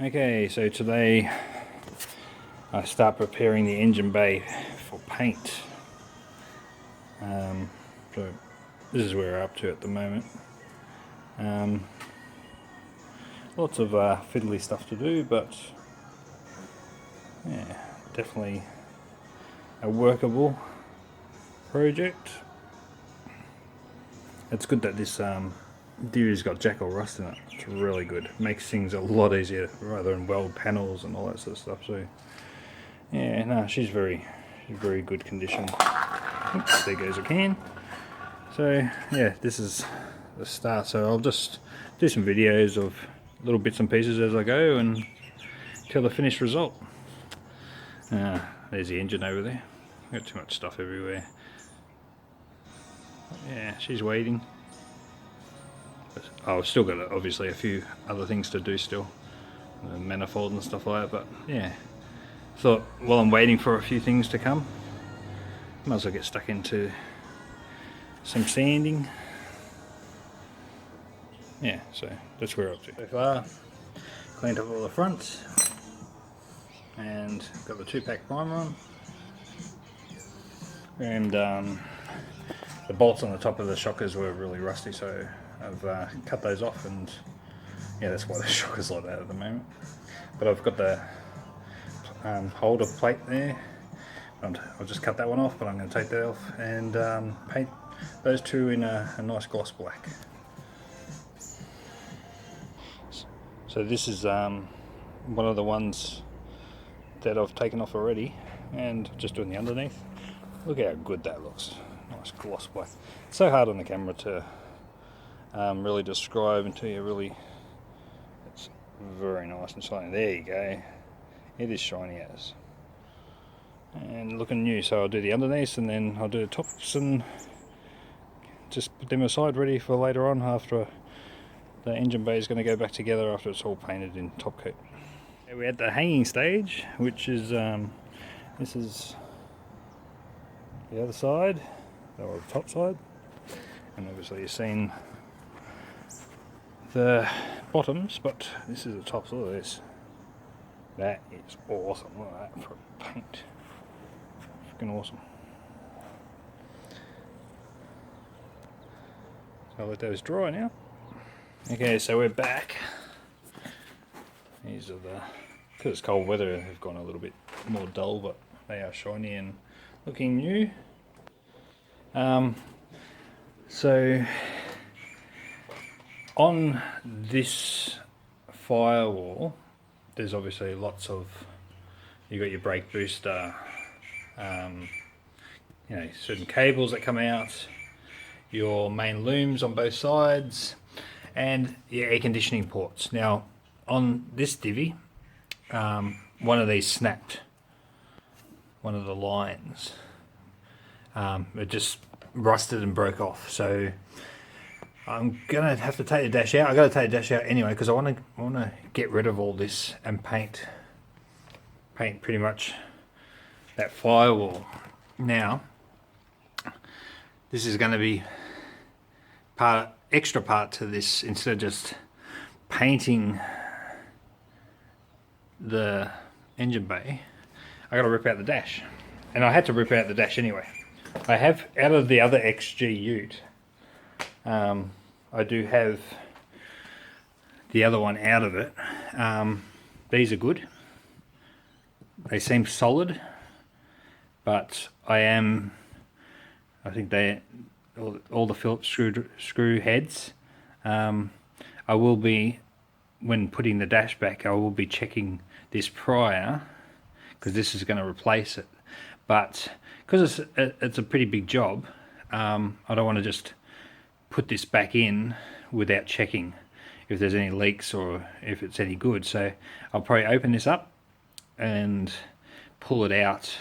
Okay, so today I start preparing the engine bay for paint. So this is where we're up to at the moment. Lots of fiddly stuff to do, but yeah, definitely a workable project. It's good that this Divvy's got Jackal rust in it. It's really good. Makes things a lot easier rather than weld panels and all that sort of stuff. So yeah, no, she's very good condition. Oops, there goes a can. So yeah, this is the start. So I'll just do some videos of little bits and pieces as I go and till the finished result. There's the engine over there. Got too much stuff everywhere. Yeah, she's waiting. I've still got obviously a few other things to do still, the manifold and stuff like that, but yeah, thought while I'm waiting for a few things to come, might as well get stuck into some sanding. Yeah, so that's where we're up to. So far, cleaned up all the fronts and got the 2-pack primer on, and the bolts on the top of the shockers were really rusty, so I've cut those off, and yeah, that's why the shocker's like that at the moment. But I've got the holder plate there. I'll just cut that one off, but I'm going to take that off and paint those two in a nice gloss black. So this is one of the ones that I've taken off already, and just doing the underneath. Look how good that looks. Nice gloss black. It's so hard on the camera to really describe until you really, it's very nice and shiny. There you go. It is shiny as. And looking new, so I'll do the underneath and then I'll do the tops and just put them aside ready for later on after the engine bay is going to go back together after it's all painted in top coat. Okay, we're at the hanging stage, which is, this is the other side, or the top side, and obviously you've seen the bottoms, but this is the tops. Look at this. That is awesome. Look at that for paint. Freaking awesome. So I'll let those dry now. Okay, so we're back. These are the, because it's cold weather, they've gone a little bit more dull, but they are shiny and looking new. So on this firewall, there's obviously lots of, you got your brake booster, you know, certain cables that come out, your main looms on both sides, and your air conditioning ports. Now, on this Divvy, one of these snapped, one of the lines. It just rusted and broke off. So I'm gonna have to take the dash out. I got to take the dash out anyway because I want to get rid of all this and paint pretty much that firewall. Now, this is going to be extra part to this. Instead of just painting the engine bay, I got to rip out the dash, and I had to rip out the dash anyway. I have, out of the other XG Ute, I do have the other one out of it. These are good. They seem solid, but I think they, all the Phillips screw heads, I will be, when putting the dash back, I will be checking this prior, because this is going to replace it. But because it's a pretty big job, I don't want to just put this back in without checking if there's any leaks or if it's any good. So I'll probably open this up and pull it out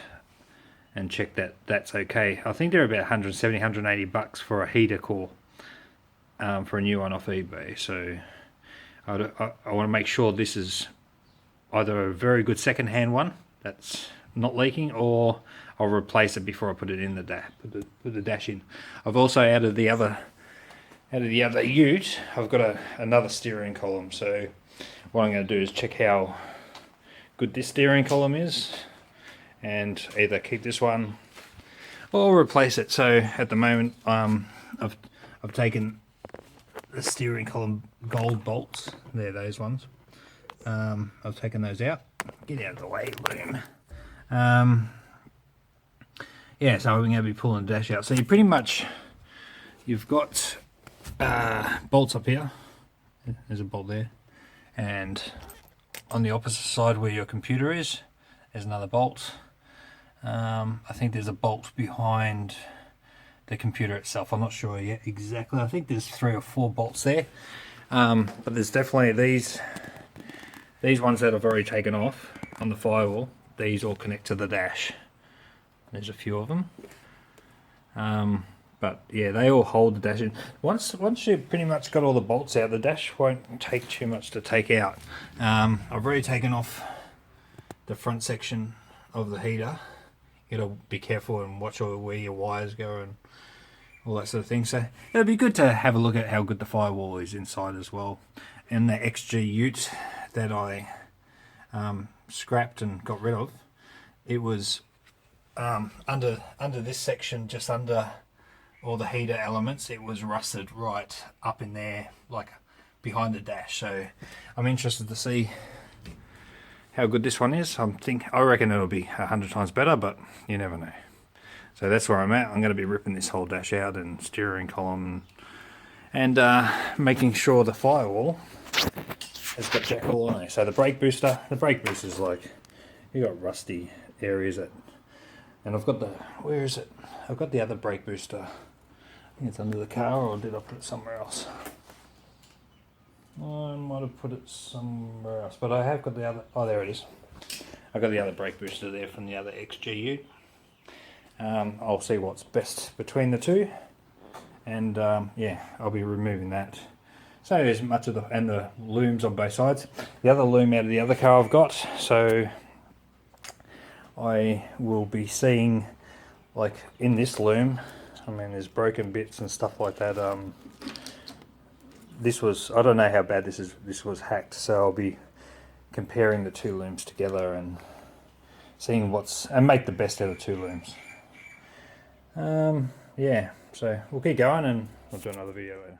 and check that that's okay. I think they're about 170, 180 bucks for a heater core, for a new one off eBay. So I want to make sure this is either a very good second-hand one that's not leaking, or I'll replace it before I put it in the dash. Put the dash in. I've also added the other Ute, I've got another steering column. So what I'm going to do is check how good this steering column is, and either keep this one or replace it. So at the moment, I've taken the steering column gold bolts. They're those ones. I've taken those out. Get out of the way, loom. Yeah, so we're going to be pulling the dash out. So you pretty much, you've got bolts up here. There's a bolt there, and on the opposite side where your computer is, there's another bolt. I think there's a bolt behind the computer itself. I'm not sure yet exactly. I think there's 3 or 4 bolts there, but there's definitely these ones that I've already taken off on the firewall. These all connect to the dash. There's a few of them. But yeah, they all hold the dash in. Once you've pretty much got all the bolts out, the dash won't take too much to take out. I've already taken off the front section of the heater. You gotta be careful and watch where your wires go and all that sort of thing. So it'll be good to have a look at how good the firewall is inside as well. And the XG ute that I scrapped and got rid of, it was under this section, just under all the heater elements, it was rusted right up in there, like behind the dash. So I'm interested to see how good this one is. I reckon it'll be 100 times better, but you never know. So that's where I'm at. I'm going to be ripping this whole dash out and steering column and making sure the firewall has got jack all on it. So the brake booster is like, you got rusty areas that, and I've got the, where is it? I've got the other brake booster. I think it's under the car, or did I put it somewhere else? I might have put it somewhere else, but I have got the other, oh there it is. I've got the other brake booster there from the other XGU. I'll see what's best between the two, and yeah, I'll be removing that. So as much of the, and the looms on both sides. The other loom out of the other car I've got, so I will be seeing, like in this loom, I mean there's broken bits and stuff like that. This was, I don't know how bad this is, this was hacked, so I'll be comparing the two looms together and seeing what's, and make the best out of two looms. Yeah, so we'll keep going and we'll do another video later.